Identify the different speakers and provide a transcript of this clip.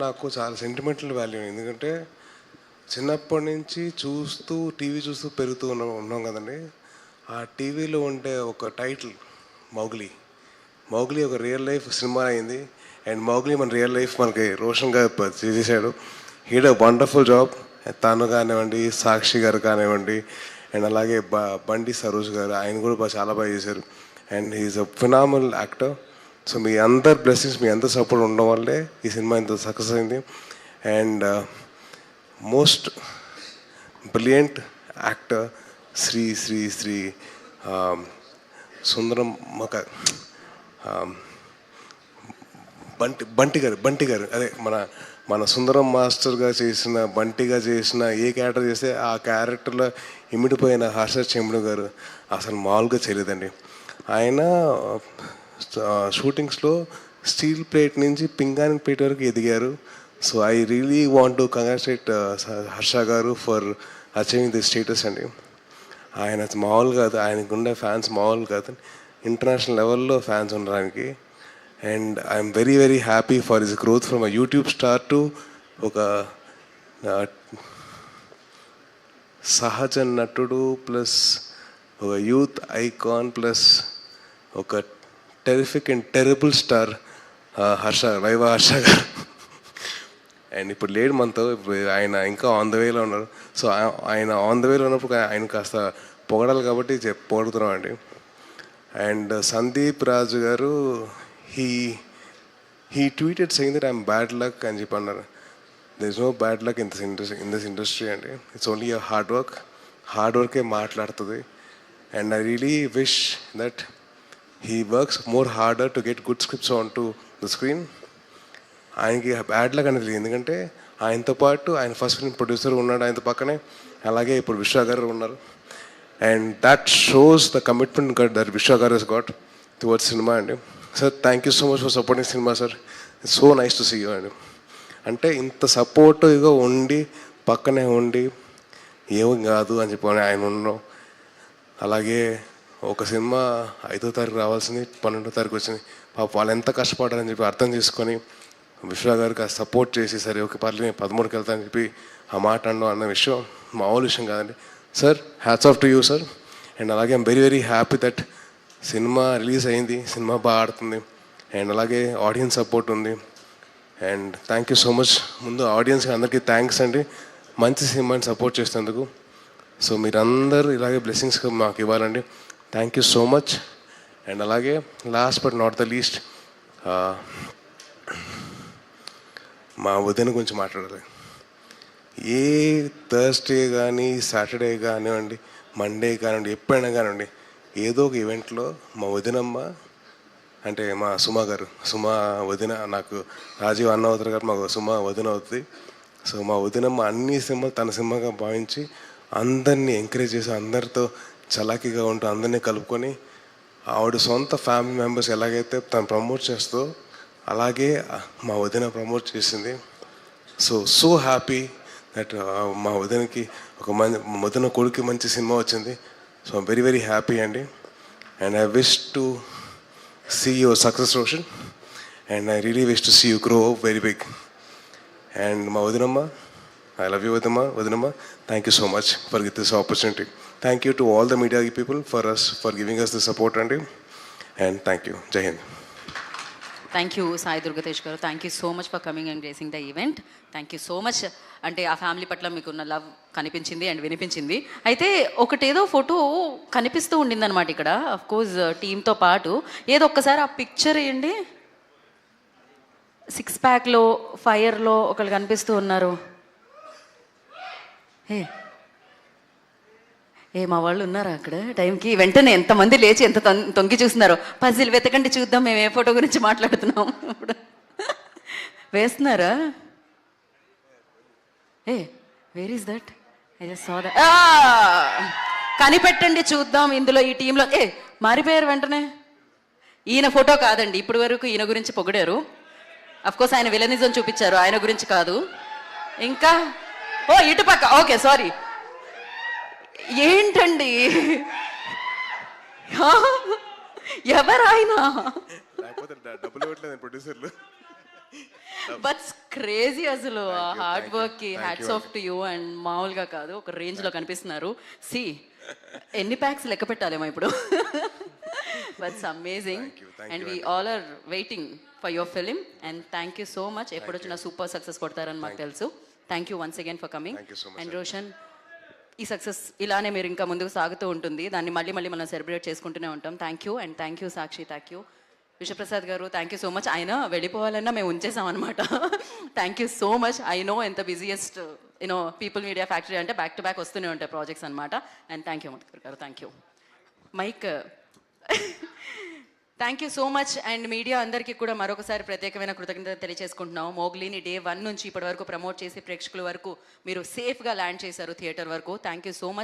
Speaker 1: నాకు చాలా sentimental value. ఎందుకంటే చిన్నప్పటి నుంచి టీవీ చూస్తూ పెరుగుతూ ఉన్నాం కదండి. ఆ టీవీలో ఉండే ఒక టైటిల్ మౌగ్లీ. మౌగ్లీ ఒక రియల్ లైఫ్ సినిమా అయింది. అండ్ మౌగ్లీ మన రియల్ లైఫ్ మనకి రోషన్గా చేసేసాడు. Heed a wonderful job. తను కానివ్వండి, సాక్షి గారు కానివ్వండి, అండ్ అలాగే బండి సరోజ్ గారు, ఆయన కూడా చాలా బాగా చేశారు. And he's a phenomenal actor. So మీ అందరి బ్లెస్సింగ్స్, మీ అందరి సపోర్ట్ ఉండడం వల్లే ఈ సినిమా ఇంత సక్సెస్ అయింది. And most brilliant actor Sri Sri Sri Sundaram Bunty garu అదే మన సుందరం మాస్టర్గా చేసిన, బంటిగా చేసిన ఏ క్యారెక్టర్ చేస్తే ఆ క్యారెక్టర్లో ఇమిడిపోయిన హర్ష చెంబుడు గారు అసలు మామూలుగా చేయలేదండి. ఆయన షూటింగ్స్లో స్టీల్ ప్లేట్ నుంచి పింగాణి ప్లేట్ వరకు ఎదిగారు. So I really want to congratulate Harsha గారు ఫర్ అచీవింగ్ ది స్టేటస్ అండి. ఆయన మామూలు కాదు, ఆయనకుండే ఫ్యాన్స్ మామూలు కాదు, ఇంటర్నేషనల్ లెవెల్లో ఫ్యాన్స్ ఉండడానికి. And I'm very very happy for his growth from a YouTube star to ఒక సహజ నటుడు ప్లస్ ఒక యూత్ ఐకాన్ ప్లస్ ఒక terrific and terrible star viva Harsha గారు. అండ్ ఇప్పుడు లేడు మనతో, ఇప్పుడు ఆయన ఇంకా ఆన్ ద వేలో ఉన్నారు. సో ఆయన ఆన్ ద వేలో ఉన్నప్పుడు ఆయన కాస్త పొగడాలి కాబట్టి పొగుడుతున్నాం అండి. And Sandeep Raju garu he tweeted saying that I'm bad luck అని చెప్పి అన్నారు. There is no bad luck in this industry అండి. ఇట్స్ ఓన్లీ అ హార్డ్ వర్కే మాట్లాడుతుంది. And I really wish that he works more harder to get good scripts on to the screen. ఆయనకి bad luck అనేది, ఎందుకంటే ఆయనతో పాటు ఆయన first film producer ఉన్నాడు ఆయనతో పక్కనే, అలాగే ఇప్పుడు విశ్వ గారు ఉన్నారు. And that shows the commitment that Vishwa garu he's got towards cinema అండి. Sir thank you so much for supporting cinema sir. It's so nice to see you అండి. అంటే ఇంత సపోర్టివ్గా ఉండి పక్కనే ఉండి ఏం కాదు అని చెప్పి ఆయన ఉండడం, అలాగే ఒక సినిమా 5వ తారీఖు రావాల్సింది 12వ తారీఖు వచ్చింది. పాప వాళ్ళు ఎంత కష్టపడారని చెప్పి అర్థం చేసుకొని విశ్వ గారికి సపోర్ట్ చేసి, సరే ఓకే పర్లేదు నేను 13కి వెళ్తానని చెప్పి ఆ మాట అనడం అన్న విషయం మామూలు విషయం కాదండి. Sir hats off to you sir. And అలాగే I'm very very happy that cinema release అయింది, సినిమా బాగా ఆడుతుంది, అండ్ అలాగే ఆడియన్స్ సపోర్ట్ ఉంది. And thank you so much. ముందు ఆడియన్స్కి అందరికీ థ్యాంక్స్ అండి, మంచి సినిమాని సపోర్ట్ చేసినందుకు. సో మీరందరూ ఇలాగే బ్లెస్సింగ్స్ మాకు ఇవ్వాలండి. Thank you so much. And అలాగే last but not the least, మా వదిన గురించి మాట్లాడాలి. ఏ థర్స్డే కానీ, సాటర్డే కానివ్వండి, మండే కానివ్వండి, ఎప్పుడైనా కానివ్వండి, ఏదో ఒక ఈవెంట్లో మా వదినమ్మ, అంటే మా సుమా వదిన, నాకు రాజీవ్ అన్న అవుతారు కాబట్టి మాకు సుమా వదిన అవుతుంది. సో మా వదినమ్మ అన్ని సినిమాలు తన సినిమాగా భావించి అందరినీ ఎంకరేజ్ చేసి, అందరితో చలాకీగా ఉంటూ అందరినీ కలుపుకొని, ఆవిడ సొంత ఫ్యామిలీ మెంబర్స్ ఎలాగైతే తను ప్రమోట్ చేస్తో అలాగే మా వదిన ప్రమోట్ చేసింది. సో హ్యాపీ దట్ మా వదినకి వదిన కొడుకు మంచి సినిమా వచ్చింది. సో వెరీ వెరీ హ్యాపీ అండి. And I wish to see your success Roshan, and I really wish to see you grow very big. And మా వదినమ్మ, ఐ లవ్ యూ వదినమ్మ. Thank you so much for this opportunity. Thank you to all the media people for giving us the support అండి. And thank you. జై హింద్.
Speaker 2: Thank you Sai Durgatesh garu. Thank you so much for coming and gracing the event. Thank you so much. అంటే ఆ family పట్ల మీకున్న love కనిపించింది and వినిపించింది. అయితే ఒకటేదో ఫోటో కనిపిస్తూ ఉండిందనమాట ఇక్కడ, అఫ్ కోర్స్ టీంతో పాటు. ఏదో ఒక్కసారి ఆ పిక్చర్ వేయండి. 6 ప్యాక్లో ఫైర్లో ఒకళ్ళు కనిపిస్తూ ఉన్నారు. మా వాళ్ళు ఉన్నారా అక్కడ టైంకి? వెంటనే ఎంతమంది లేచి ఎంత తొంగి చూస్తున్నారు. పజిల్ వెతకండి చూద్దాం మేము ఏ ఫోటో గురించి మాట్లాడుతున్నాం. ఇప్పుడు వేస్తున్నారా? Where is that? I just saw that. కనిపెట్టండి చూద్దాం ఇందులో ఈ టీంలో. మారిపోయారు వెంటనే. ఈయన ఫోటో కాదండి, ఇప్పటి వరకు ఈయన గురించి పొగిడారు. అఫ్కోర్స్ ఆయన విలనిజం చూపించారు, ఆయన గురించి కాదు. ఇంకా ఇటుపక్క ఓకే సారీ. ఏంటండి ఎవరాయన?
Speaker 1: డబ్బులు ప్రొడ్యూసర్లు
Speaker 2: బట్ క్రేజీ అసలు
Speaker 1: Thank you,
Speaker 2: hard
Speaker 1: thank you,
Speaker 2: work కి
Speaker 1: thank
Speaker 2: hats
Speaker 1: you
Speaker 2: of to you and మామూలుగా కాదు ఒక రేంజ్ లో కనిపిస్తున్నారు సి ఎన్ని ప్యాక్స్ లెక్క పెట్టాలేమో ఇప్పుడు but it's amazing
Speaker 1: Thank you, thank
Speaker 2: and
Speaker 1: you,
Speaker 2: we
Speaker 1: Andy.
Speaker 2: All are waiting for your film and thank you so much ఎప్పుడు వచ్చిన సూపర్ సక్సెస్ కొడతారని మాకు తెలుసు thank you once again for coming
Speaker 1: Thank you so much,
Speaker 2: and
Speaker 1: Andy.
Speaker 2: Roshan ఈ success ఇలానే మీరు ఇంకా ముందుకు సాగుతూ ఉంటుంది దాన్ని మళ్ళీ మళ్ళీ మనం సెలబ్రేట్ చేసుకుంటూనే ఉంటాం thank you and thank you Sakshi thank you Vishwaprasad గారు థ్యాంక్ యూ సో మచ్ ఆయన వెళ్ళిపోవాలన్నా మేము ఉంచేసాం అనమాట thank you so much I know ఎంత busiest you know people media factory అంటే బ్యాక్ టు బ్యాక్ వస్తూనే ఉంటాయి ప్రాజెక్ట్స్ అనమాట and thank you Madhukar garu thank you Mike thank you so much and media అందరికీ కూడా మరొకసారి ప్రత్యేకమైన కృతజ్ఞత తెలియజేసుకుంటున్నాం మోగ్లీని డే 1 నుంచి ఇప్పటి వరకు ప్రమోట్ చేసి ప్రేక్షకుల వరకు మీరు సేఫ్గా ల్యాండ్ చేశారు థియేటర్ వరకు థ్యాంక్ యూ సో మచ్